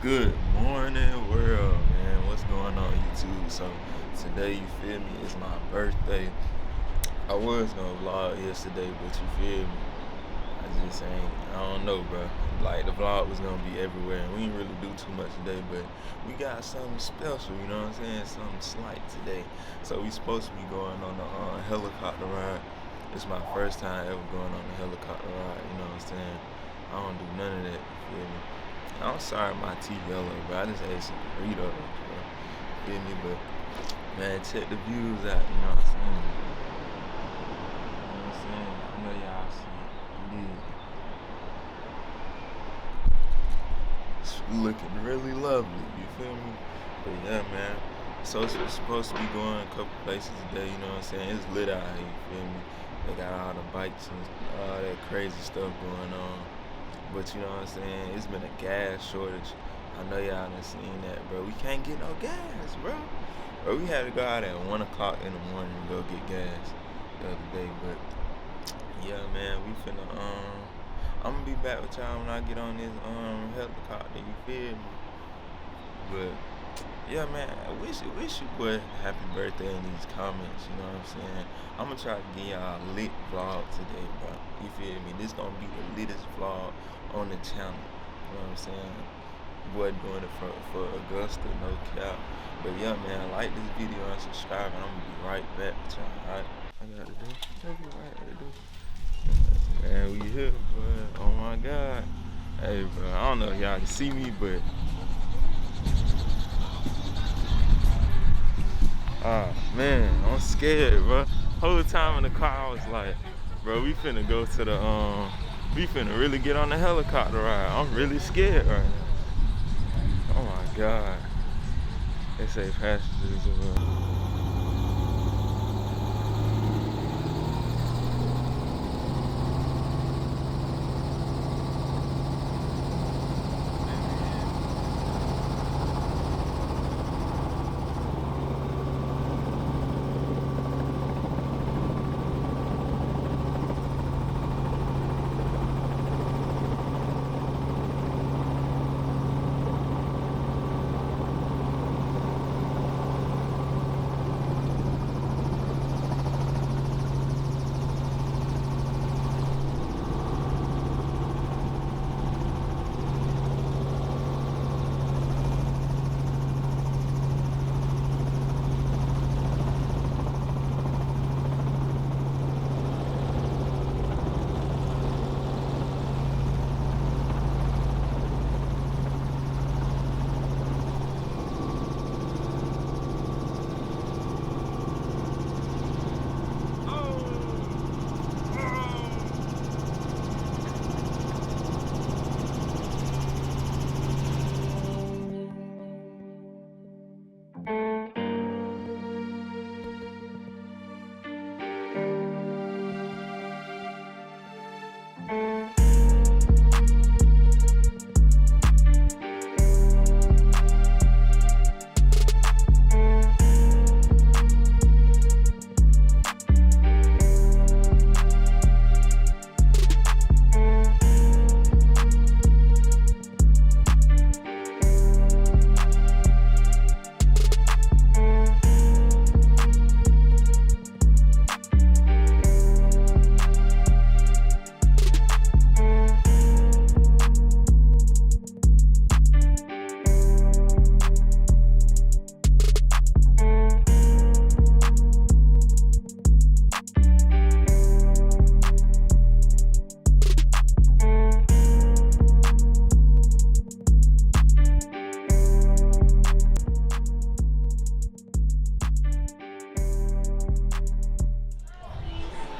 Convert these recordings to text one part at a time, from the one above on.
Good morning, world, man. What's going on, YouTube? So today, you feel me? It's my birthday. I was gonna vlog yesterday, but you feel me? I just ain't. I don't know, bro. Like the vlog was gonna be everywhere, and we didn't really do too much today. But we got something special, you know what I'm saying? Something slight today. So we supposed to be going on the helicopter ride. It's my first time ever going on a helicopter ride. You know what I'm saying? I don't do none of that. You feel me? I'm sorry my teeth yellow, bro. I just ate some burritos, bro. Feel me? But, man, check the views out, you know what I'm saying? You know what I'm saying? I know y'all see it. It's looking really lovely, you feel me? But, yeah, man. So it's supposed to be going a couple places today, you know what I'm saying? It's lit out here, you feel me? They got all the bikes and all that crazy stuff going on. But you know what I'm saying? It's been a gas shortage. I know y'all done seen that, bro. We can't get no gas, bro. Bro, we had to go out at 1 o'clock in the morning to go get gas the other day. But yeah, man, we finna I'm gonna be back with y'all when I get on this helicopter, you feel me? But yeah, man, I wish you boy happy birthday in these comments, you know what I'm saying? I'm gonna try to give y'all a lit vlog today, bro. You feel me? This gonna be the littest vlog on the channel, you know what I'm saying? Boy doing it for Augusta, no cap. But yeah, man, like this video and subscribe, and I'm gonna be right back with y'all, alright? I gotta do, man, we here, bro. Oh my God. Hey, bro, I don't know if y'all can see me, but man, I'm scared, bro. Whole time in the car, I was like, bro, we finna go to the, we finna really get on the helicopter ride. I'm really scared right now. Oh my God. They say passengers are,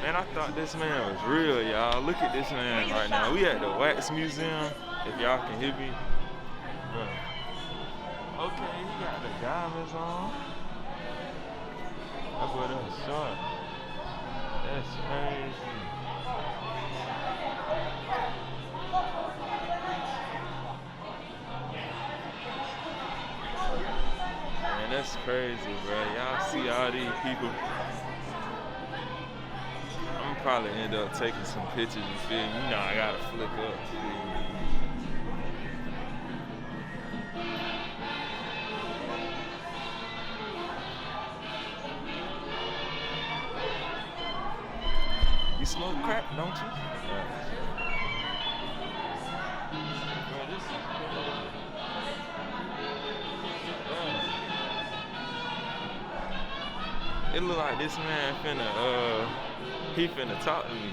man, I thought this man was real, y'all. Look at this man right now. We at the Wax Museum, if y'all can hear me. Bro. Okay, he got the diamonds on. That boy, that was short. That's crazy. Man, that's crazy, bro. Y'all see all these people. I'm gonna probably end up taking some pictures, you feel me? You know, I gotta flick up. smoke crack, don't you? Bro, this is crazy. It look like this man he finna talk to me.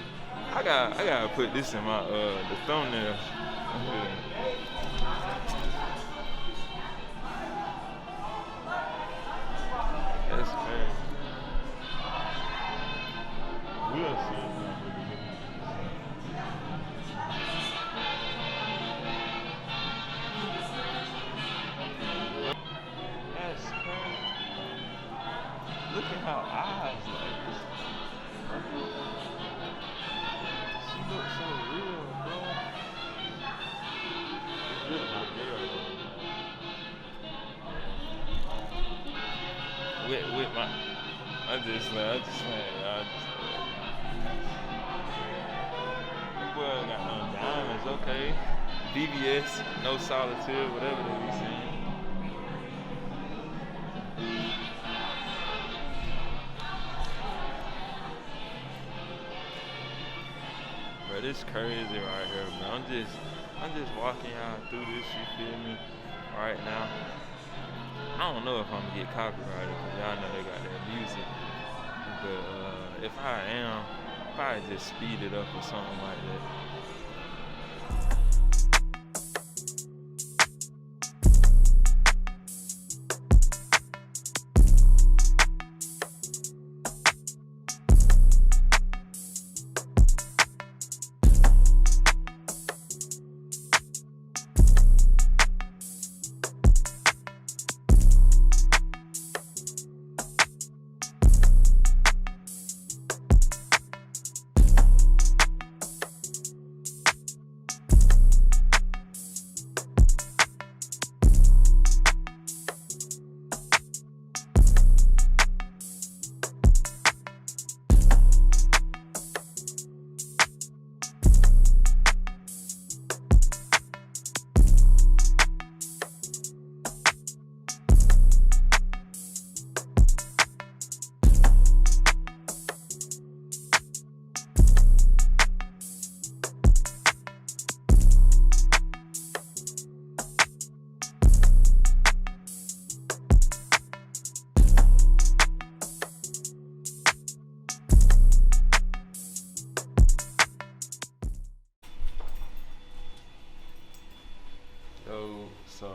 I gotta put this in my the thumbnail. That's crazy. We'll see. That's crazy. Look at her eyes like this. She looks so real, bro. Look at my girl. With my, I just man, boy got no diamonds, okay. BBS, no solitaire, whatever they be saying. Bro, this crazy right here, bro. I'm just walking y'all through this, you feel me? Right now. I don't know if I'm gonna get copyrighted because y'all know they got that music. But if I am, probably just speed it up or something like that. So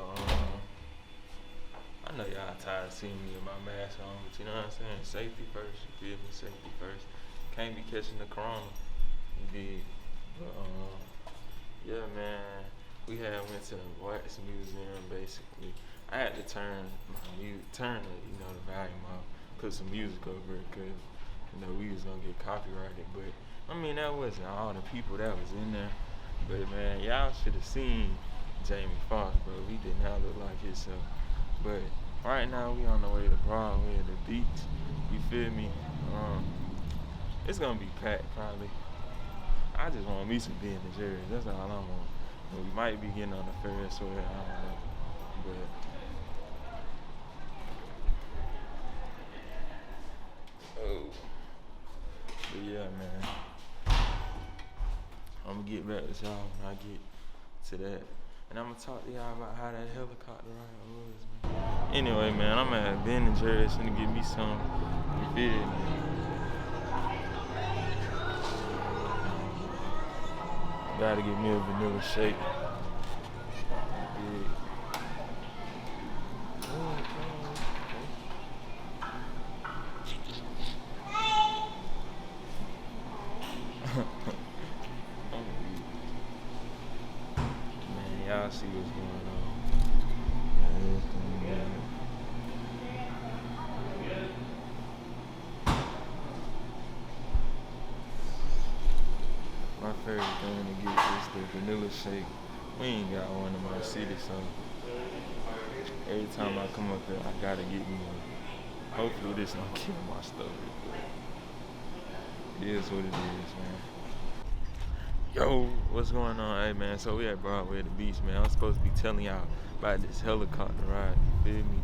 I know y'all tired of seeing me with my mask on, but you know what I'm saying? Safety first, you feel me? Safety first. Can't be catching the corona, you dig? But yeah, man, we went to the wax museum basically. I had to turn the volume off, put some music over it, cause we was gonna get copyrighted. But I mean, that wasn't all the people that was in there. But man, y'all should have seen Jamie Foxx, bro. He did not look like himself. But right now we on the way to Broadway at the beach. You feel me? It's gonna be packed probably. I just want me some Ben and Jerry's. That's all I want. But we might be getting on the Ferris wheel. I don't know. But yeah, man. I'm gonna get back to y'all when I get to that. And I'm gonna talk to y'all about how that helicopter ride was, man. Anyway, man, I'm at Ben and Jerry's gonna give me some. You feel me? Gotta get me a vanilla shake. Man, y'all see what's going on. My favorite thing to get is the vanilla shake. We ain't got one in my city, so every time I come up here, I gotta get me one. Hopefully this don't kill my stomach, but it is what it is, man. Yo, what's going on? Hey, man, so we at Broadway at the beach, man. I'm supposed to be telling y'all about this helicopter ride, you feel me?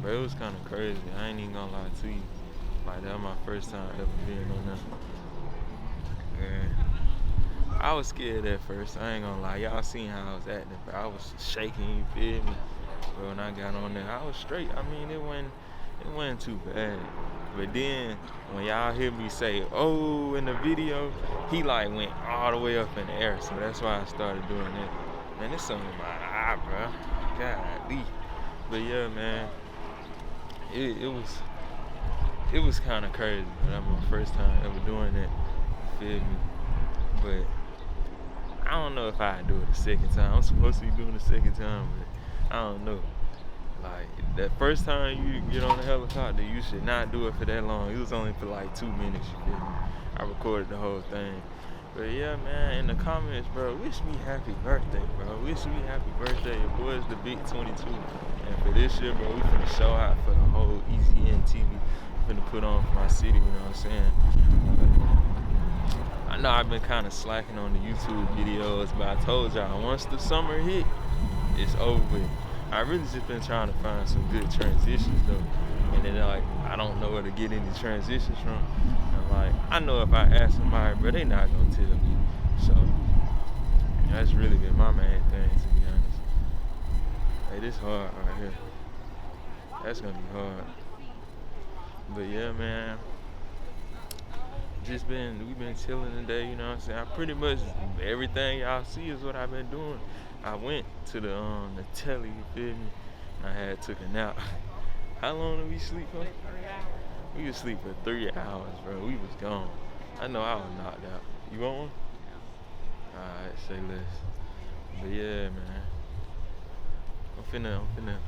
But it was kind of crazy. I ain't even gonna lie to you. Like, that was my first time ever being on that. Man, I was scared at first. I ain't gonna lie. Y'all seen how I was acting, but I was shaking. You feel me? But when I got on there, I was straight. I mean, it wasn't too bad. But then when y'all hear me say "oh" in the video, he like went all the way up in the air. So that's why I started doing it. Man, it's something in my eye, bro. Golly. But yeah, man, it was kind of crazy. But that was my first time ever doing it. You feel me? But I don't know if I do it a second time. I'm supposed to be doing it a second time, but I don't know. Like, that first time you get on the helicopter, you should not do it for that long. It was only for like 2 minutes, you feel me? I recorded the whole thing. But yeah, man, in the comments, bro, wish me happy birthday, bro. Wish me happy birthday. Your boy's the big 22. And for this year, bro, we finna show out for the whole EZN TV. Finna put on for my city, you know what I'm saying? I know I've been kind of slacking on the YouTube videos, but I told y'all, once the summer hit, it's over with. I really just been trying to find some good transitions though, and then like I don't know where to get any transitions from. And like I know if I ask somebody, but they not gonna tell me. So that's really been my main thing, to be honest. Hey, this hard right here. That's gonna be hard. But yeah, man. We've been chilling today, you know what I'm saying? I pretty much everything y'all see is what I've been doing. I went to the telly, you feel me? I had took a nap. How long did we sleep for? We could sleep for 3 hours, bro. We was gone. I know I was knocked out. You want one? Alright, say less. But yeah, man. I'm finna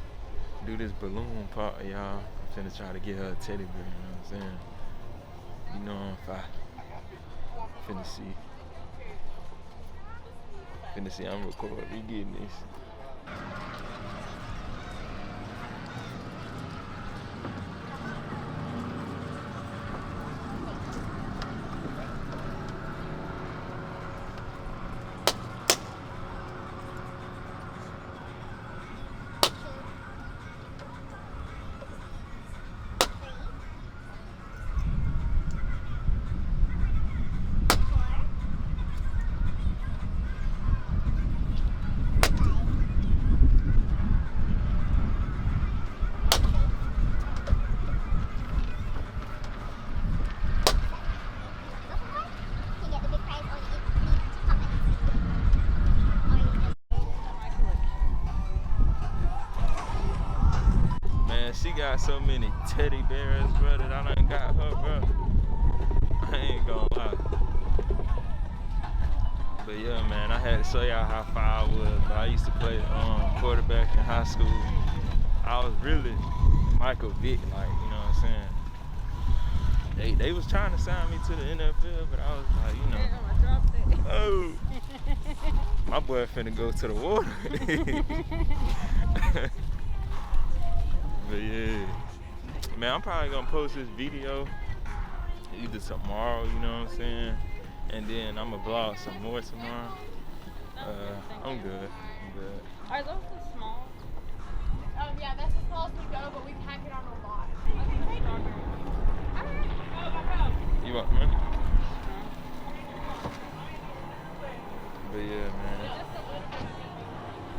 do this balloon part, y'all. I'm finna try to get her a teddy bear, you know what I'm saying? You know if I finna see I'm recording. We getting this. She got so many teddy bears, bro, that I done got her, bro. I ain't gonna lie. But yeah, man, I had to show y'all how far I was. But I used to play quarterback in high school. I was really Michael Vick, like, you know what I'm saying? They was trying to sign me to the NFL, but I was like, you know, oh, my boy finna go to the water. But yeah, man, I'm probably gonna post this video either tomorrow, you know what I'm saying? And then I'm gonna vlog some more tomorrow. I'm good. Are those the small? Yeah, that's the smallest we go, but we pack it on a lot. You want me? But yeah, man.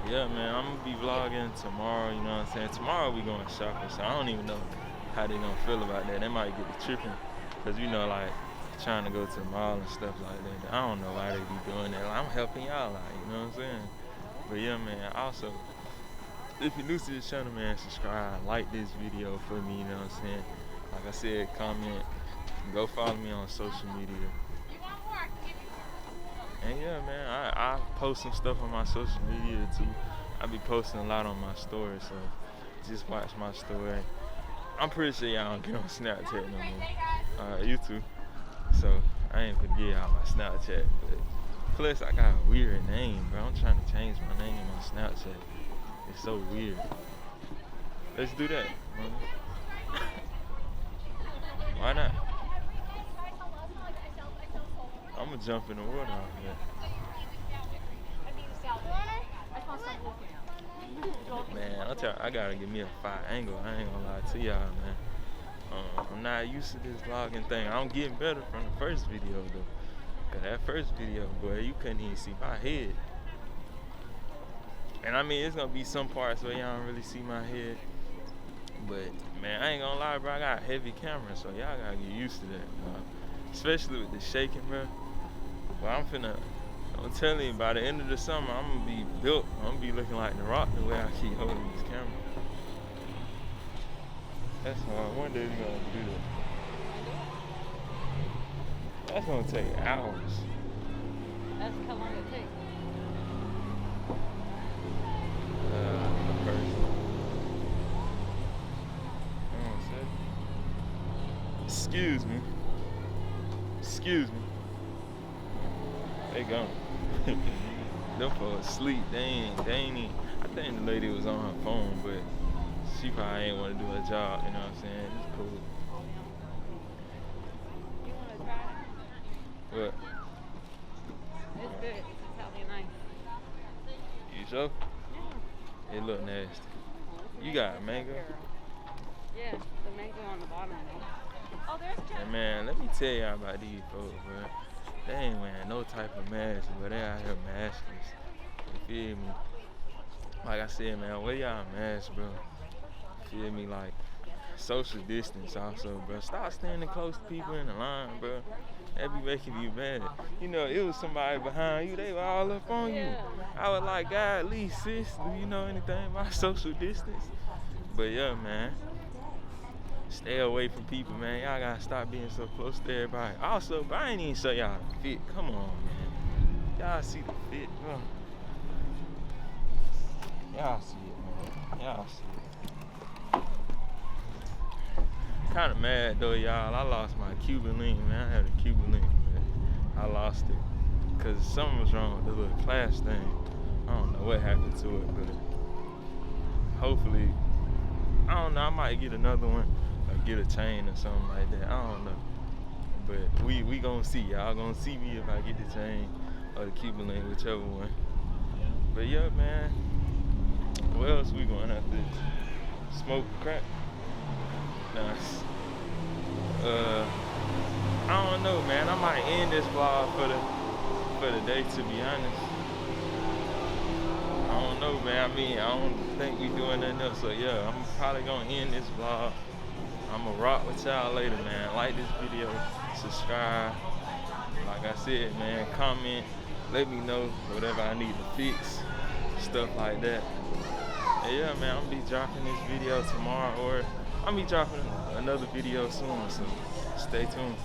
Yeah, man, I'm gonna be vlogging tomorrow, you know what I'm saying? Tomorrow we going shopping, so I don't even know how they gonna feel about that. They might get to tripping, cause you know, like, trying to go to the mall and stuff like that. I don't know why they be doing that. I'm helping y'all out, you know what I'm saying? But yeah, man, also, if you're new to this channel, man, subscribe, like this video for me, you know what I'm saying? Like I said, comment, go follow me on social media. And yeah, man, I post some stuff on my social media too. I be posting a lot on my story, so just watch my story. I'm pretty sure y'all don't get on Snapchat no more. You too. So I ain't gonna give y'all my Snapchat, but plus I got a weird name, bro. I'm trying to change my name on Snapchat. It's so weird. Let's do that. Why not? I'm gonna jump in the water off here. Man, I gotta give me a fire angle. I ain't gonna lie to y'all, man. I'm not used to this vlogging thing. I'm getting better from the first video though. Cause that first video, boy, you couldn't even see my head. And I mean, it's gonna be some parts where y'all don't really see my head. But man, I ain't gonna lie, bro. I got a heavy camera, so y'all gotta get used to that, especially with the shaking, bro. But I'm telling you, by the end of the summer, I'm gonna be built. I'm gonna be looking like The Rock the way I keep holding this camera. That's hard. One day we're gonna do that. That's gonna take hours. That's how long it takes. The person. Excuse me. Excuse me. They gone. Them folks asleep. They ain't even. I think the lady was on her phone, but she probably ain't want to do her job. You know what I'm saying? It's cool. You want to try it? What? It's good. It's healthy and nice. You sure? Yeah. It look nasty. You got mango? Yeah, the mango on the bottom. Oh, there's Jack. And man, let me tell y'all about these folks, bro. They ain't wearing no type of mask, but they out here maskless. You feel me? Like I said, man, wear y'all masks, bro. You feel me? Like, social distance also, bro. Stop standing close to people in the line, bro. That be making you mad. You know, it was somebody behind you, they were all up on you. I was like, God, at least, sis, do you know anything about social distance? But yeah, man. Stay away from people, man. Y'all gotta stop being so close to everybody. Also, but I ain't even show y'all the fit. Come on, man. Y'all see the fit, bro. Y'all see it, man. Y'all see it. Kinda mad though, y'all. I lost my Cuban link, man. I had a Cuban link, but I lost it. Cause something was wrong with the little class thing. I don't know what happened to it, but hopefully, I don't know, I might get another one. Get a chain or something like that. I don't know. But we gonna see. Y'all gonna see me if I get the chain or the Cuban link, whichever one. But yeah, man. What else we gonna have to smoke crack? Nice. I don't know, man. I might end this vlog for the day, to be honest. I don't know, man. I mean, I don't think we doing nothing else. So yeah, I'm probably gonna end this vlog. I'ma rock with y'all later, man. Like this video, subscribe. Like I said, man, comment. Let me know whatever I need to fix, stuff like that. And yeah, man, I'm gonna be dropping this video tomorrow, or I'm gonna be dropping another video soon, so stay tuned.